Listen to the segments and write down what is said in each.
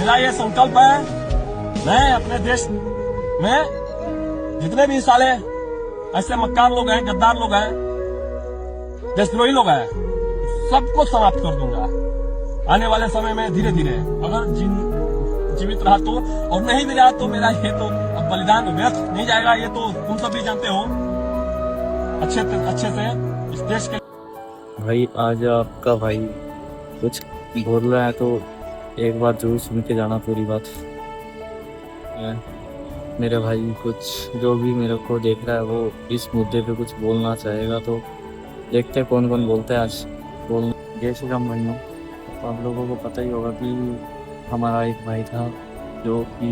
मेरा ये संकल्प है, मैं अपने देश में जितने भी साले ऐसे मक्कार लोग हैं, गद्दार लोग हैं, देशद्रोही लोग हैं, सबको समाप्त कर दूंगा आने वाले समय में धीरे धीरे। अगर जीवित रहा तो, और नहीं भी रहा तो मेरा ये तो अब बलिदान व्यर्थ नहीं जाएगा, ये तो तुम सब भी जानते हो अच्छे से इस देश के। भाई आज आपका भाई कुछ बोल रहा है तो एक बार जरूर सुन के जाना पूरी बात। मेरे भाई कुछ जो भी मेरे को देख रहा है वो इस मुद्दे पे कुछ बोलना चाहेगा तो देखते हैं कौन कौन बोलता है आज। बोल जय श्री राम भाइयों। तो आप लोगों को पता ही होगा कि हमारा एक भाई था जो कि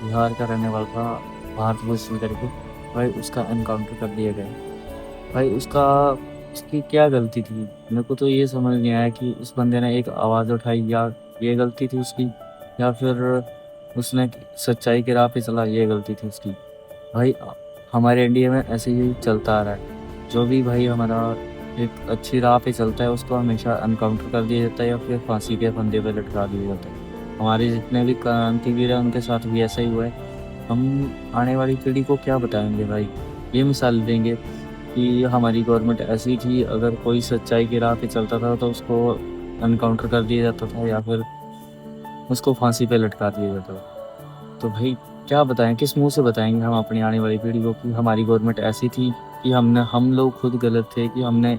बिहार का रहने वाला था, भारत भूषण करके। भाई उसका एनकाउंटर कर दिया गया। भाई उसकी क्या गलती थी? मेरे को तो ये समझ नहीं आया कि उस बंदे ने एक आवाज़ उठाई या ये गलती थी उसकी, या फिर उसने सच्चाई के राह पे चला, ये गलती थी उसकी। भाई हमारे इंडिया में ऐसे ही चलता आ रहा है, जो भी भाई हमारा एक अच्छी राह पे चलता है उसको हमेशा एनकाउंटर कर दिया जाता है या फिर फांसी के फंदे पे लटका दिया जाता है। हमारे जितने भी क्रांतिवीर हैं उनके साथ भी ऐसा ही हुआ है। हम आने वाली पीढ़ी को क्या बताएंगे भाई? ये मिसाल देंगे कि हमारी गवर्नमेंट ऐसी थी, अगर कोई सच्चाई की राह पे चलता था तो उसको एनकाउंटर कर दिया जाता था या फिर उसको फांसी पे लटका दिया जाता था। तो भाई क्या बताएं, किस मुंह से बताएंगे हम अपनी आने वाली पीढ़ी को कि हमारी गवर्नमेंट ऐसी थी, कि हम लोग खुद गलत थे कि हमने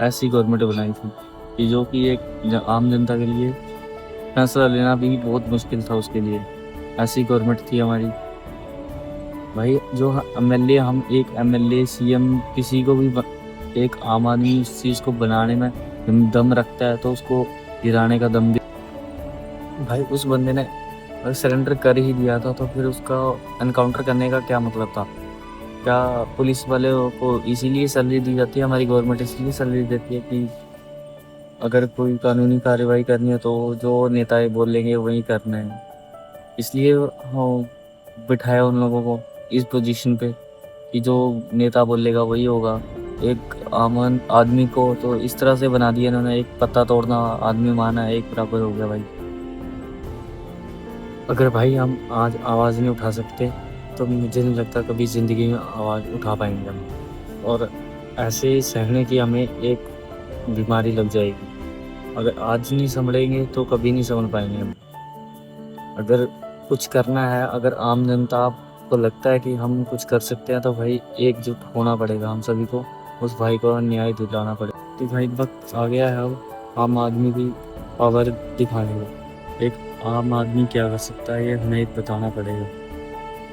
ऐसी गवर्नमेंट बनाई थी कि जो कि एक आम जनता के लिए फैसला लेना भी बहुत मुश्किल था उसके लिए। ऐसी गवर्नमेंट थी हमारी। भाई जो एमएलए, हम एक एमएलए सीएम किसी को भी एक आम आदमी इस चीज़ को बनाने में दम रखता है तो उसको गिराने का दम भी। भाई उस बंदे ने सरेंडर कर ही दिया था तो फिर उसका एनकाउंटर करने का क्या मतलब था? क्या पुलिस वाले को इसीलिए सैलरी दी जाती है? हमारी गवर्नमेंट इसलिए सैलरी देती है कि अगर कोई कानूनी कार्रवाई करनी है तो जो नेता बोलेंगे वही करना है, इसलिए बिठाया उन लोगों को इस पोजीशन पे कि जो नेता बोलेगा वही होगा। एक आम आदमी को तो इस तरह से बना दिया इन्होंने, एक पत्ता तोड़ना आदमी माना एक बराबर हो गया भाई। अगर भाई हम आज आवाज़ नहीं उठा सकते तो मुझे नहीं लगता कभी ज़िंदगी में आवाज़ उठा पाएंगे हम। और ऐसे सहने की हमें एक बीमारी लग जाएगी। अगर आज नहीं संभलेंगे तो कभी नहीं संभल पाएंगे हम। अगर कुछ करना है, अगर आम जनता को लगता है कि हम कुछ कर सकते हैं तो भाई एकजुट होना पड़ेगा हम सभी को, उस भाई को न्याय दिलाना पड़ेगा। तो भाई वक्त आ गया है अब आम आदमी की पावर दिखाने का। एक आम आदमी क्या कर सकता है ये हमें बताना पड़ेगा।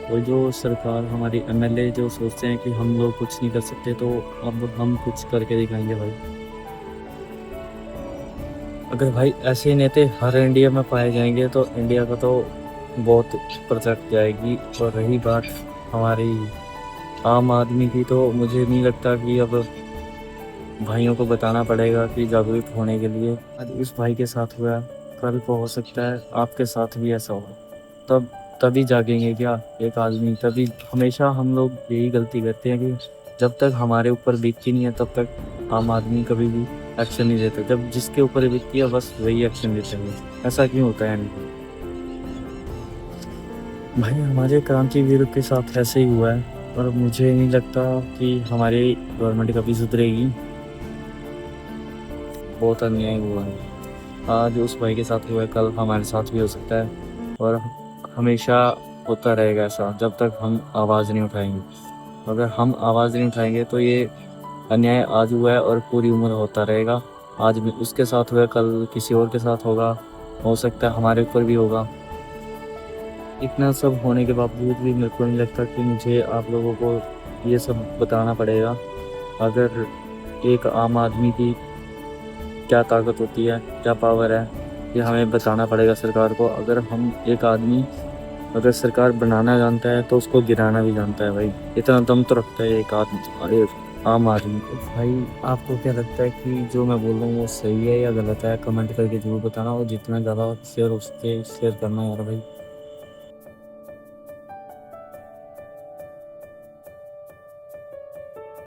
और जो सरकार, हमारी एमएलए जो सोचते हैं कि हम लोग कुछ नहीं कर सकते, तो अब हम कुछ करके दिखाएंगे भाई। अगर भाई ऐसे नेता हर इंडिया में पाए जाएंगे तो इंडिया का तो बहुत प्रचट जाएगी। और रही बात हमारी आम आदमी की, तो मुझे नहीं लगता कि अब भाइयों को बताना पड़ेगा कि जागरूक होने के लिए। आज उस भाई के साथ हुआ, कल को हो सकता है आपके साथ भी ऐसा हो। तभी जागेंगे क्या एक आदमी? तभी हमेशा हम लोग यही गलती करते हैं कि जब तक हमारे ऊपर बीतती नहीं है तब तक आम आदमी कभी भी एक्शन नहीं देता। जब जिसके ऊपर बीतती है बस वही एक्शन देते हैं। ऐसा क्यों होता है? भाई हमारे क्रांतिवीर के साथ ऐसे ही हुआ है और मुझे नहीं लगता कि हमारी गवर्नमेंट कभी सुधरेगी। बहुत अन्याय हुआ है। आज उस भाई के साथ हुआ है, कल हमारे साथ भी हो सकता है और हमेशा होता रहेगा ऐसा जब तक हम आवाज़ नहीं उठाएंगे। अगर हम आवाज़ नहीं उठाएंगे तो ये अन्याय आज हुआ है और पूरी उम्र होता रहेगा। आज भी उसके साथ हुआ, कल किसी और के साथ होगा, हो सकता है हमारे ऊपर भी होगा। इतना सब होने के बावजूद भी मेरे को नहीं लगता कि मुझे आप लोगों को ये सब बताना पड़ेगा। अगर एक आम आदमी की क्या ताकत होती है, क्या पावर है, ये हमें बताना पड़ेगा सरकार को। अगर हम एक आदमी अगर सरकार बनाना जानता है तो उसको गिराना भी जानता है भाई। इतना दम तो रखता है एक आदमी, एक आम आदमी। भाई आपको क्या लगता है कि जो मैं बोल रहा हूँ वो सही है या गलत है? कमेंट करके जरूर बताना, और जितना ज़्यादा शेयर हो सके शेयर करना यार भाई।